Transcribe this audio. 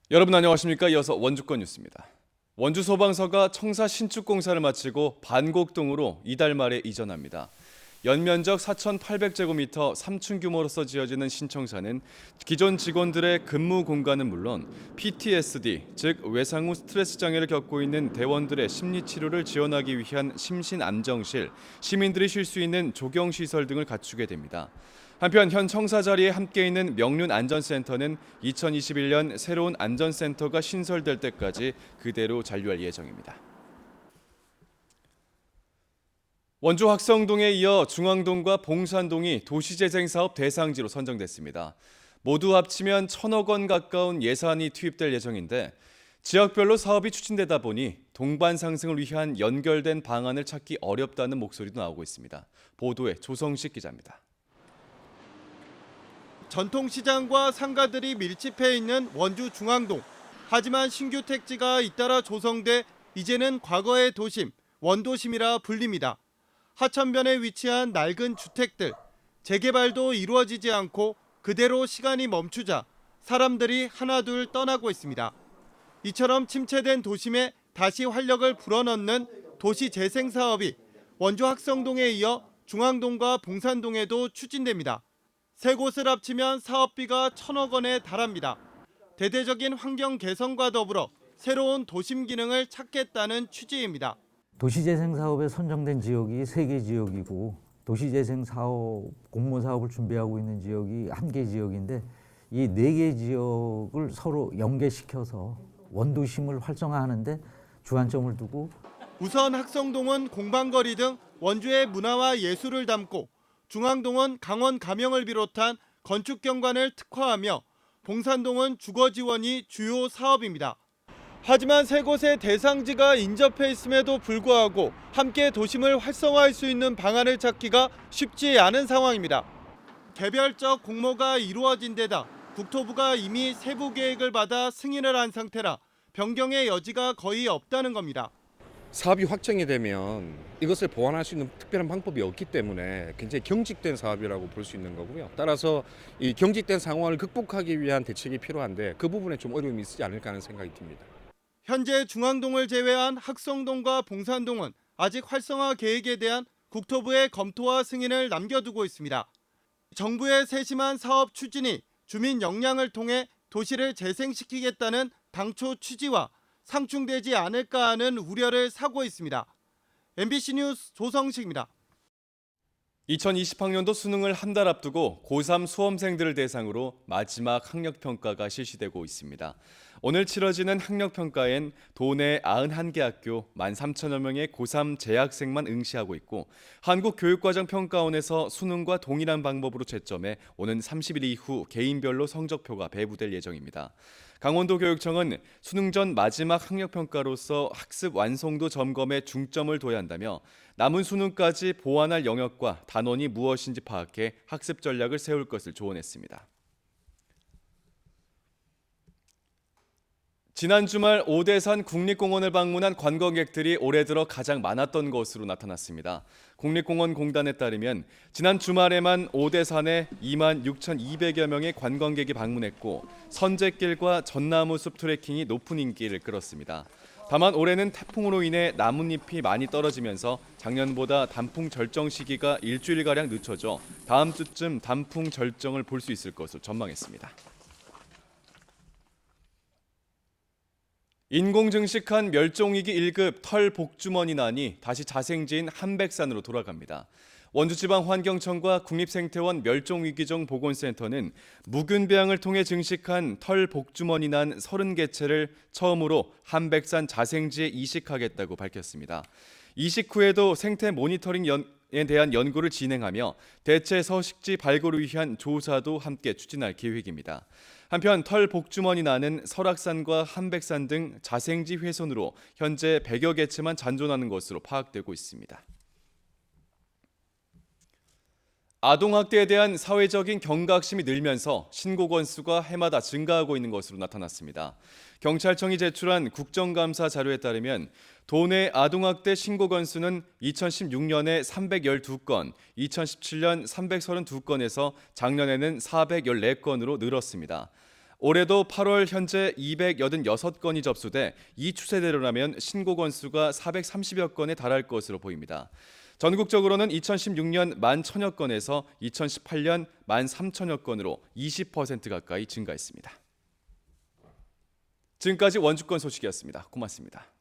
여러분 안녕하십니까? 이어서 원주권 뉴스입니다. 원주 소방서가 청사 신축 공사를 마치고 반곡동으로 이달 말에 이전합니다. 연면적 4,800제곱미터 3층 규모로서 지어지는 신청사는 기존 직원들의 근무 공간은 물론 PTSD, 즉 외상 후 스트레스 장애를 겪고 있는 대원들의 심리 치료를 지원하기 위한 심신 안정실, 시민들이 쉴 수 있는 조경 시설 등을 갖추게 됩니다. 한편 현 청사 자리에 함께 있는 명륜 안전센터는 2021년 새로운 안전센터가 신설될 때까지 그대로 잔류할 예정입니다. 원주 학성동에 이어 중앙동과 봉산동이 도시재생사업 대상지로 선정됐습니다. 모두 합치면 1,000억 원 가까운 예산이 투입될 예정인데 지역별로 사업이 추진되다 보니 동반 상승을 위한 연결된 방안을 찾기 어렵다는 목소리도 나오고 있습니다. 보도에 조성식 기자입니다. 전통시장과 상가들이 밀집해 있는 원주 중앙동. 하지만 신규 택지가 잇따라 조성돼 이제는 과거의 도심, 원도심이라 불립니다. 하천변에 위치한 낡은 주택들. 재개발도 이루어지지 않고 그대로 시간이 멈추자 사람들이 하나둘 떠나고 있습니다. 이처럼 침체된 도심에 다시 활력을 불어넣는 도시재생 사업이 원주 학성동에 이어 중앙동과 봉산동에도 추진됩니다. 세 곳을 합치면 사업비가 1,000억 원에 달합니다. 대대적인 환경 개선과 더불어 새로운 도심 기능을 찾겠다는 취지입니다. 도시재생 사업에 선정된 지역이 3개 지역이고 도시재생 사업, 공모 사업을 준비하고 있는 지역이 1개 지역인데 이 4개 지역을 서로 연계시켜서 원도심을 활성화하는데 주안점을 두고 우선 학성동은 공방거리 등 원주의 문화와 예술을 담고 중앙동은 강원 가명을 비롯한 건축 경관을 특화하며 봉산동은 주거 지원이 주요 사업입니다. 하지만 세 곳의 대상지가 인접해 있음에도 불구하고 함께 도심을 활성화할 수 있는 방안을 찾기가 쉽지 않은 상황입니다. 개별적 공모가 이루어진 데다 국토부가 이미 세부 계획을 받아 승인을 한 상태라 변경의 여지가 거의 없다는 겁니다. 사업이 확정이 되면 이것을 보완할 수 있는 특별한 방법이 없기 때문에 굉장히 경직된 사업이라고 볼 수 있는 거고요. 따라서 이 경직된 상황을 극복하기 위한 대책이 필요한데 그 부분에 좀 어려움이 있지 않을까 하는 생각이 듭니다. 현재 중앙동을 제외한 학성동과 봉산동은 아직 활성화 계획에 대한 국토부의 검토와 승인을 남겨두고 있습니다. 정부의 세심한 사업 추진이 주민 역량을 통해 도시를 재생시키겠다는 당초 취지와 상충되지 않을까 하는 우려를 사고 있습니다. MBC 뉴스 조성식입니다. 2020학년도 수능을 한 달 앞두고 고3 수험생들을 대상으로 마지막 학력평가가 실시되고 있습니다. 오늘 치러지는 학력평가엔 도내 91개 학교 13,000여 명의 고3 재학생만 응시하고 있고 한국교육과정평가원에서 수능과 동일한 방법으로 채점해 오는 30일 이후 개인별로 성적표가 배부될 예정입니다. 강원도교육청은 수능 전 마지막 학력평가로서 학습 완성도 점검에 중점을 둬야 한다며 남은 수능까지 보완할 영역과 단원이 무엇인지 파악해 학습 전략을 세울 것을 조언했습니다. 지난 주말 오대산 국립공원을 방문한 관광객들이 올해 들어 가장 많았던 것으로 나타났습니다. 국립공원공단에 따르면 지난 주말에만 오대산에 26,200여 명의 관광객이 방문했고 선제길과 전나무 숲 트레킹이 높은 인기를 끌었습니다. 다만 올해는 태풍으로 인해 나뭇잎이 많이 떨어지면서 작년보다 단풍 절정 시기가 일주일가량 늦춰져 다음 주쯤 단풍 절정을 볼 수 있을 것으로 전망했습니다. 인공 증식한 멸종위기 1급 털 복주머니난이 다시 자생지인 한백산으로 돌아갑니다. 원주지방환경청과 국립생태원 멸종위기종 보건센터는 무균배양을 통해 증식한 털 복주머니난 30개체를 처음으로 한백산 자생지에 이식하겠다고 밝혔습니다. 이식 후에도 생태 모니터링에 대한 연구를 진행하며 대체 서식지 발굴을 위한 조사도 함께 추진할 계획입니다. 한편 털 복주머니 난은 설악산과 한백산 등 자생지 훼손으로 현재 100여 개체만 잔존하는 것으로 파악되고 있습니다. 아동학대에 대한 사회적인 경각심이 늘면서 신고 건수가 해마다 증가하고 있는 것으로 나타났습니다. 경찰청이 제출한 국정감사 자료에 따르면 도내 아동학대 신고 건수는 2016년에 312건, 2017년 332건에서 작년에는 414건으로 늘었습니다. 올해도 8월 현재 286건이 접수돼 이 추세대로라면 신고 건수가 430여 건에 달할 것으로 보입니다. 전국적으로는 2016년 11,000여 건에서 2018년 13,000여 건으로 20% 가까이 증가했습니다. 지금까지 원주권 소식이었습니다. 고맙습니다.